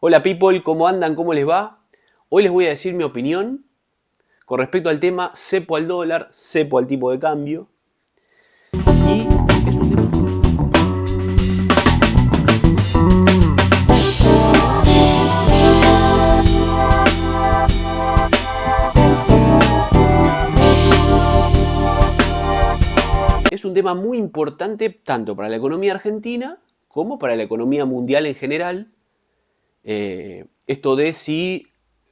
Hola people, ¿cómo andan? ¿Cómo les va? Hoy les voy a decir mi opinión con respecto al tema cepo al dólar, cepo al tipo de cambio. Y es un tema... Es un tema muy importante tanto para la economía argentina como para la economía mundial en general. Esto de si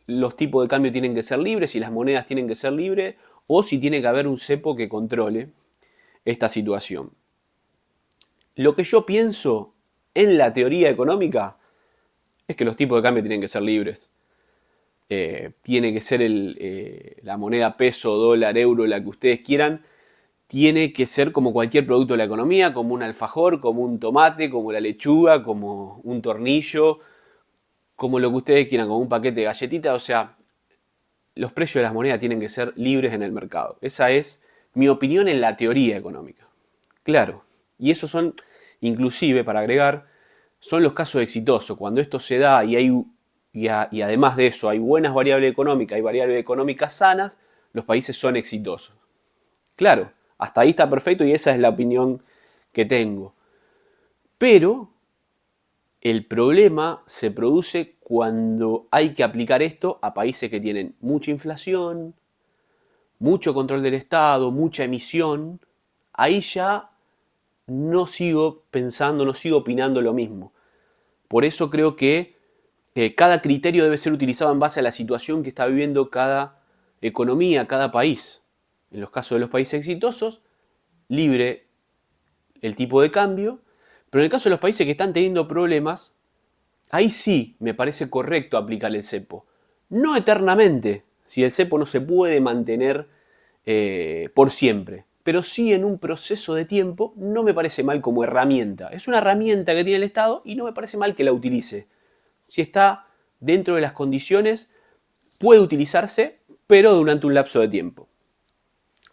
los tipos de cambio tienen que ser libres, si las monedas tienen que ser libres o si tiene que haber un cepo que controle esta situación. Lo que yo pienso en la teoría económica es que los tipos de cambio tienen que ser libres. Tiene que ser la moneda peso, dólar, euro, la que ustedes quieran. Tiene que ser como cualquier producto de la economía, como un alfajor, como un tomate, como la lechuga, como un tornillo, como lo que ustedes quieran, como un paquete de galletitas. O sea, los precios de las monedas tienen que ser libres en el mercado. Esa es mi opinión en la teoría económica. Claro, y esos son, inclusive, para agregar, son los casos exitosos. Cuando esto se da y además de eso hay buenas variables económicas, hay variables económicas sanas, los países son exitosos. Claro, hasta ahí está perfecto y esa es la opinión que tengo. Pero el problema se produce cuando hay que aplicar esto a países que tienen mucha inflación, mucho control del Estado, mucha emisión. Ahí ya no sigo pensando, no sigo opinando lo mismo. Por eso creo que cada criterio debe ser utilizado en base a la situación que está viviendo cada economía, cada país. En los casos de los países exitosos, libre el tipo de cambio, pero en el caso de los países que están teniendo problemas, ahí sí me parece correcto aplicar el cepo. No eternamente, si el cepo no se puede mantener por siempre, pero sí en un proceso de tiempo no me parece mal como herramienta. Es una herramienta que tiene el Estado y no me parece mal que la utilice. Si está dentro de las condiciones, puede utilizarse, pero durante un lapso de tiempo.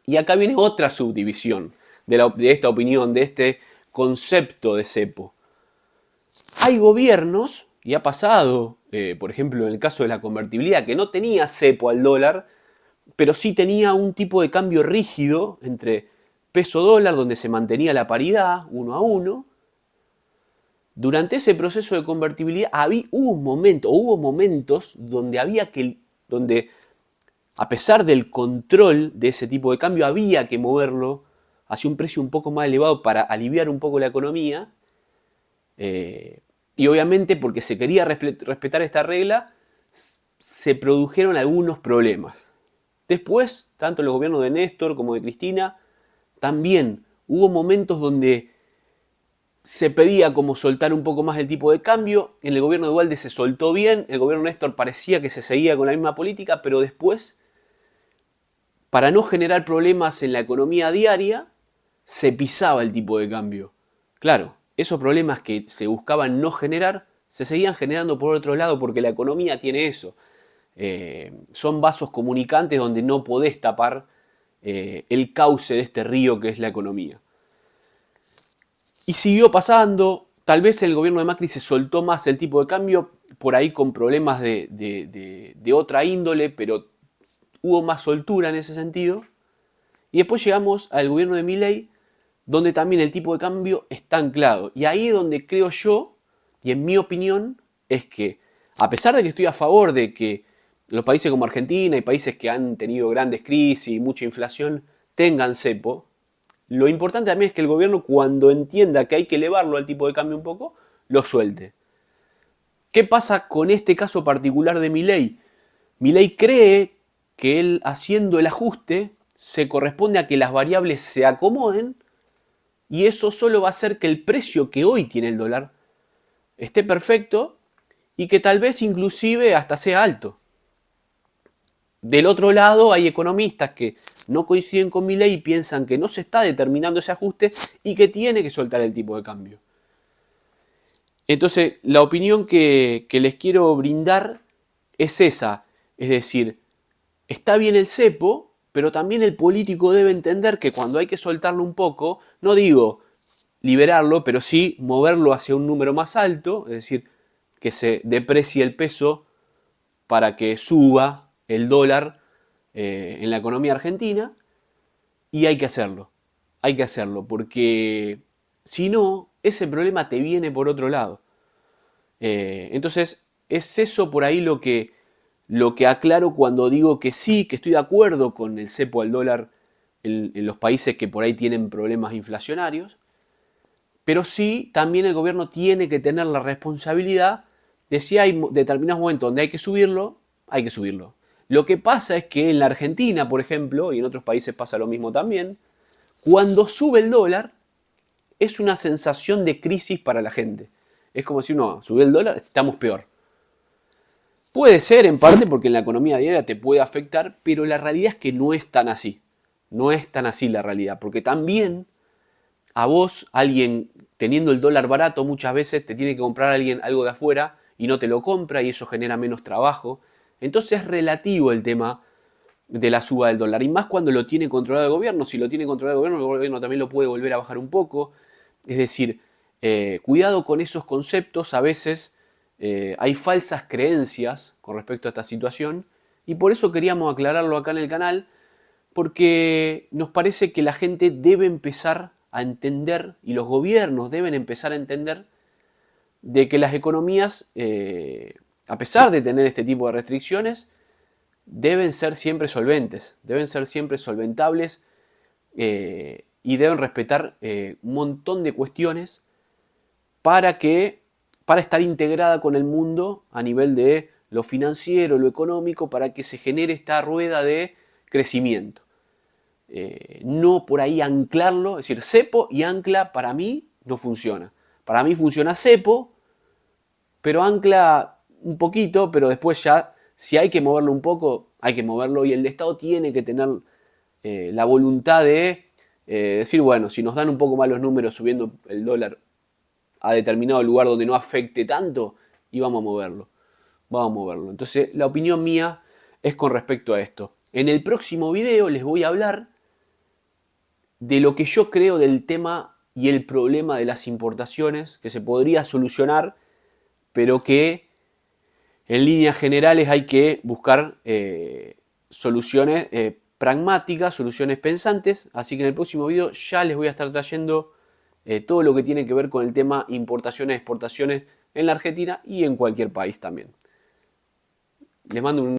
Y acá viene otra subdivisión de esta opinión, de este concepto de cepo. Hay gobiernos, y ha pasado, por ejemplo, en el caso de la convertibilidad, que no tenía cepo al dólar, pero sí tenía un tipo de cambio rígido entre peso-dólar, donde se mantenía la paridad 1 a 1. Durante ese proceso de convertibilidad hubo momentos donde a pesar del control de ese tipo de cambio, había que moverlo hacia un precio un poco más elevado para aliviar un poco la economía. Y obviamente porque se quería respetar esta regla, se produjeron algunos problemas. Después, tanto en los gobiernos de Néstor como de Cristina, también hubo momentos donde se pedía como soltar un poco más el tipo de cambio. En el gobierno de Duhalde se soltó bien, el gobierno de Néstor parecía que se seguía con la misma política, pero después, para no generar problemas en la economía diaria, se pisaba el tipo de cambio. Claro, esos problemas que se buscaban no generar, se seguían generando por otro lado porque la economía tiene eso. Son vasos comunicantes donde no podés tapar el cauce de este río que es la economía. Y siguió pasando, tal vez el gobierno de Macri se soltó más el tipo de cambio, por ahí con problemas de otra índole, pero hubo más soltura en ese sentido. Y después llegamos al gobierno de Milei, donde también el tipo de cambio está anclado. Y ahí es donde creo yo, y en mi opinión, es que a pesar de que estoy a favor de que los países como Argentina y países que han tenido grandes crisis y mucha inflación tengan cepo, lo importante también es que el gobierno, cuando entienda que hay que elevarlo al tipo de cambio un poco, lo suelte. ¿Qué pasa con este caso particular de Milei? Milei cree que él, haciendo el ajuste, se corresponde a que las variables se acomoden y eso solo va a hacer que el precio que hoy tiene el dólar esté perfecto y que tal vez inclusive hasta sea alto. Del otro lado hay economistas que no coinciden con Milei y piensan que no se está determinando ese ajuste y que tiene que soltar el tipo de cambio. Entonces, la opinión que les quiero brindar es esa. Es decir, está bien el cepo, pero también el político debe entender que cuando hay que soltarlo un poco, no digo liberarlo, pero sí moverlo hacia un número más alto, es decir, que se deprecie el peso para que suba el dólar en la economía argentina, y hay que hacerlo. Hay que hacerlo, porque si no, ese problema te viene por otro lado. Entonces, es eso por ahí lo que aclaro cuando digo que sí, que estoy de acuerdo con el cepo al dólar en los países que por ahí tienen problemas inflacionarios, pero sí, también el gobierno tiene que tener la responsabilidad de si hay determinados momentos donde hay que subirlo, hay que subirlo. Lo que pasa es que en la Argentina, por ejemplo, y en otros países pasa lo mismo también, cuando sube el dólar, es una sensación de crisis para la gente. Es como si no, sube el dólar, estamos peor. Puede ser en parte porque en la economía diaria te puede afectar, pero la realidad es que no es tan así. No es tan así la realidad, porque también a vos, alguien teniendo el dólar barato, muchas veces te tiene que comprar alguien algo de afuera y no te lo compra y eso genera menos trabajo. Entonces es relativo el tema de la suba del dólar. Y más cuando lo tiene controlado el gobierno. Si lo tiene controlado el gobierno también lo puede volver a bajar un poco. Es decir, cuidado con esos conceptos. A veces hay falsas creencias con respecto a esta situación. Y por eso queríamos aclararlo acá en el canal. Porque nos parece que la gente debe empezar a entender, y los gobiernos deben empezar a entender, de que las economías, a pesar de tener este tipo de restricciones, deben ser siempre solventes, deben ser siempre solventables, y deben respetar un montón de cuestiones para estar integrada con el mundo a nivel de lo financiero, lo económico, para que se genere esta rueda de crecimiento. No por ahí anclarlo, es decir, cepo y ancla para mí no funciona. Para mí funciona cepo, pero ancla un poquito, pero después ya, si hay que moverlo un poco, hay que moverlo, y el Estado tiene que tener la voluntad de decir, bueno, si nos dan un poco más los números subiendo el dólar a determinado lugar donde no afecte tanto, y vamos a moverlo. Vamos a moverlo. Entonces, la opinión mía es con respecto a esto. En el próximo video les voy a hablar de lo que yo creo del tema y el problema de las importaciones, que se podría solucionar, pero que en líneas generales hay que buscar soluciones pragmáticas, soluciones pensantes. Así que en el próximo video ya les voy a estar trayendo todo lo que tiene que ver con el tema importaciones, exportaciones en la Argentina y en cualquier país también. Les mando un